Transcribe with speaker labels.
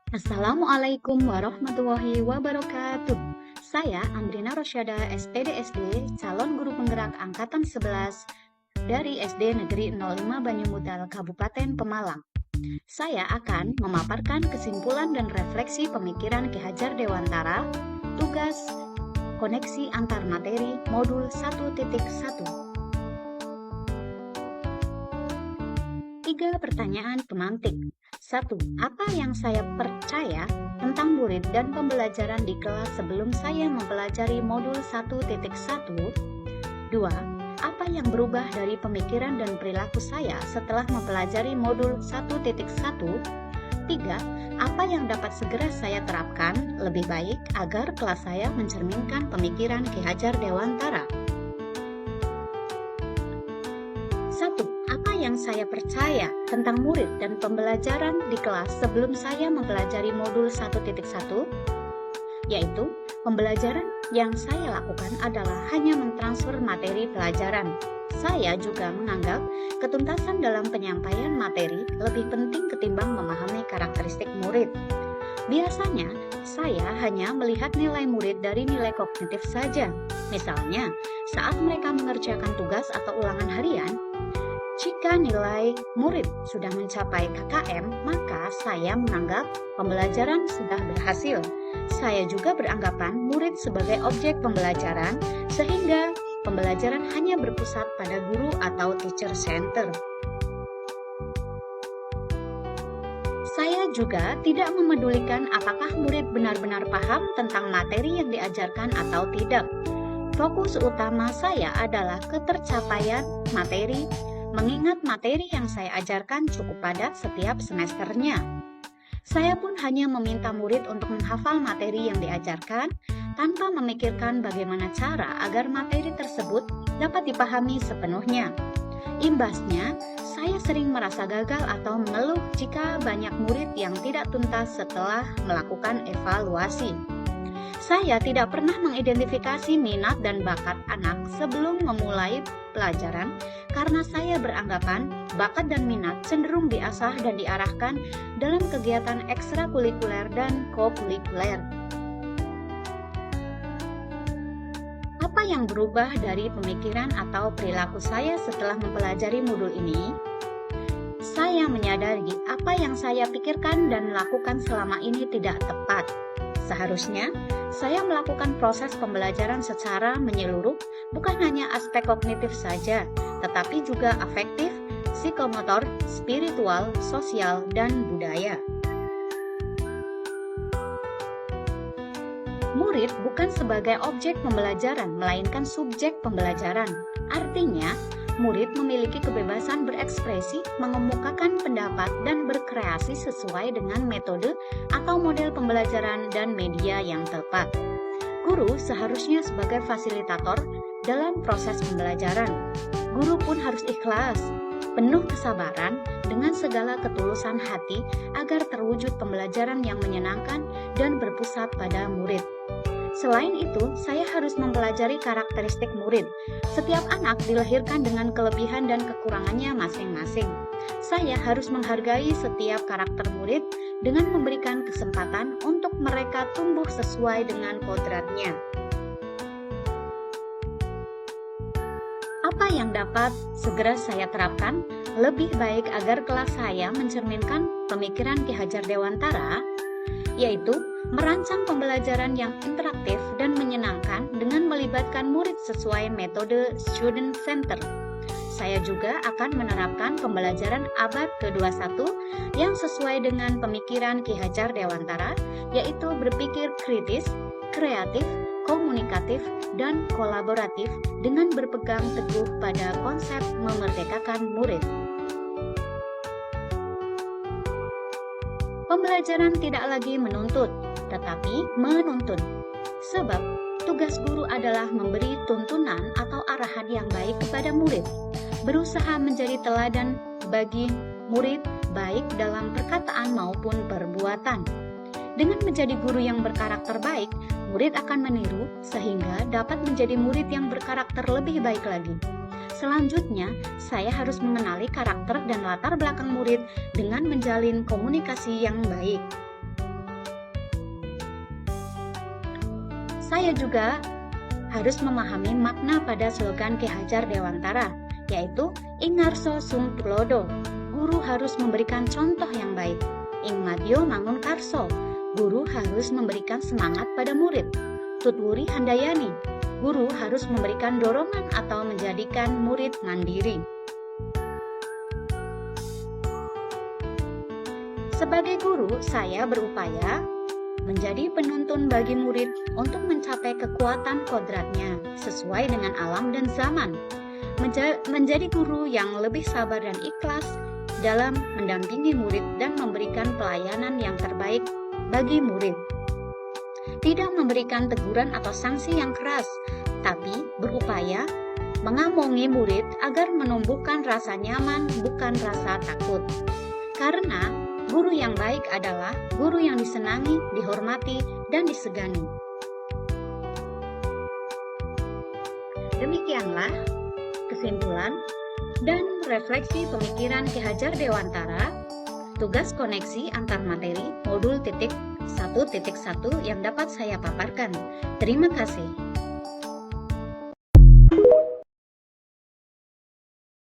Speaker 1: Assalamualaikum warahmatullahi wabarakatuh. Saya Andrina Rosyada, SPDSD, calon guru penggerak angkatan 11 dari SD Negeri 05 Banyumutal, Kabupaten Pemalang. Saya akan memaparkan kesimpulan dan refleksi pemikiran Ki Hajar Dewantara, tugas koneksi antar materi modul 1.1. 3 pertanyaan pemantik. 1. Apa yang saya percaya tentang murid dan pembelajaran di kelas sebelum saya mempelajari modul 1.1? 2. Apa yang berubah dari pemikiran dan perilaku saya setelah mempelajari modul 1.1? 3. Apa yang dapat segera saya terapkan lebih baik agar kelas saya mencerminkan pemikiran Ki Hajar Dewantara? 1. Apa yang saya percaya tentang murid dan pembelajaran di kelas sebelum saya mempelajari modul 1.1? Yaitu, pembelajaran yang saya lakukan adalah hanya mentransfer materi pelajaran. Saya juga menganggap ketuntasan dalam penyampaian materi lebih penting ketimbang memahami karakteristik murid. Biasanya, saya hanya melihat nilai murid dari nilai kognitif saja. Misalnya, saat mereka mengerjakan tugas atau ulangan harian, jika nilai murid sudah mencapai KKM, maka saya menganggap pembelajaran sudah berhasil. Saya juga beranggapan murid sebagai objek pembelajaran, sehingga pembelajaran hanya berpusat pada guru atau teacher center. Saya juga tidak memedulikan apakah murid benar-benar paham tentang materi yang diajarkan atau tidak. Fokus utama saya adalah ketercapaian materi, mengingat materi yang saya ajarkan cukup padat setiap semesternya. Saya pun hanya meminta murid untuk menghafal materi yang diajarkan tanpa memikirkan bagaimana cara agar materi tersebut dapat dipahami sepenuhnya. Imbasnya, saya sering merasa gagal atau mengeluh jika banyak murid yang tidak tuntas setelah melakukan evaluasi. Saya tidak pernah mengidentifikasi minat dan bakat anak sebelum memulai pelajaran karena saya beranggapan bakat dan minat cenderung diasah dan diarahkan dalam kegiatan ekstrakurikuler dan kokurikuler. Apa yang berubah dari pemikiran atau perilaku saya setelah mempelajari modul ini? Saya menyadari apa yang saya pikirkan dan lakukan selama ini tidak tepat. Seharusnya, saya melakukan proses pembelajaran secara menyeluruh, bukan hanya aspek kognitif saja, tetapi juga afektif, psikomotor, spiritual, sosial, dan budaya. Murid bukan sebagai objek pembelajaran, melainkan subjek pembelajaran. Artinya, murid memiliki kebebasan berekspresi, mengemukakan pendapat, dan berkreasi sesuai dengan metode atau model pembelajaran dan media yang tepat. Guru seharusnya sebagai fasilitator dalam proses pembelajaran. Guru pun harus ikhlas, penuh kesabaran, dengan segala ketulusan hati agar terwujud pembelajaran yang menyenangkan dan berpusat pada murid. Selain itu, saya harus mempelajari karakteristik murid. Setiap anak dilahirkan dengan kelebihan dan kekurangannya masing-masing. Saya harus menghargai setiap karakter murid dengan memberikan kesempatan untuk mereka tumbuh sesuai dengan kodratnya. Apa yang dapat segera saya terapkan lebih baik agar kelas saya mencerminkan pemikiran Ki Hajar Dewantara, yaitu merancang pembelajaran yang interaktif dan menyenangkan dengan melibatkan murid sesuai metode student center. Saya juga akan menerapkan pembelajaran abad ke-21 yang sesuai dengan pemikiran Ki Hajar Dewantara, yaitu berpikir kritis, kreatif, komunikatif, dan kolaboratif dengan berpegang teguh pada konsep memerdekakan murid. Pembelajaran tidak lagi menuntut, tetapi menuntun. Sebab, tugas guru adalah memberi tuntunan atau arahan yang baik kepada murid, berusaha menjadi teladan bagi murid baik dalam perkataan maupun perbuatan. Dengan menjadi guru yang berkarakter baik, murid akan meniru sehingga dapat menjadi murid yang berkarakter lebih baik lagi. Selanjutnya, saya harus mengenali karakter dan latar belakang murid dengan menjalin komunikasi yang baik. Saya juga harus memahami makna pada slogan Ki Hajar Dewantara, yaitu Ing ngarsa sung tulodo, guru harus memberikan contoh yang baik. Ing madya mangun karso, guru harus memberikan semangat pada murid. Tutwuri handayani, guru harus memberikan dorongan atau menjadikan murid mandiri. Sebagai guru, saya berupaya menjadi penuntun bagi murid untuk mencapai kekuatan kodratnya sesuai dengan alam dan zaman. Menjadi guru yang lebih sabar dan ikhlas dalam mendampingi murid dan memberikan pelayanan yang terbaik bagi murid. Tidak memberikan teguran atau sanksi yang keras, tapi berupaya mengamongi murid agar menumbuhkan rasa nyaman, bukan rasa takut. Karena guru yang baik adalah guru yang disenangi, dihormati, dan disegani. Demikianlah kesimpulan dan refleksi pemikiran Ki Hajar Dewantara, tugas koneksi antar materi modul 1.1 yang dapat saya paparkan. Terima kasih.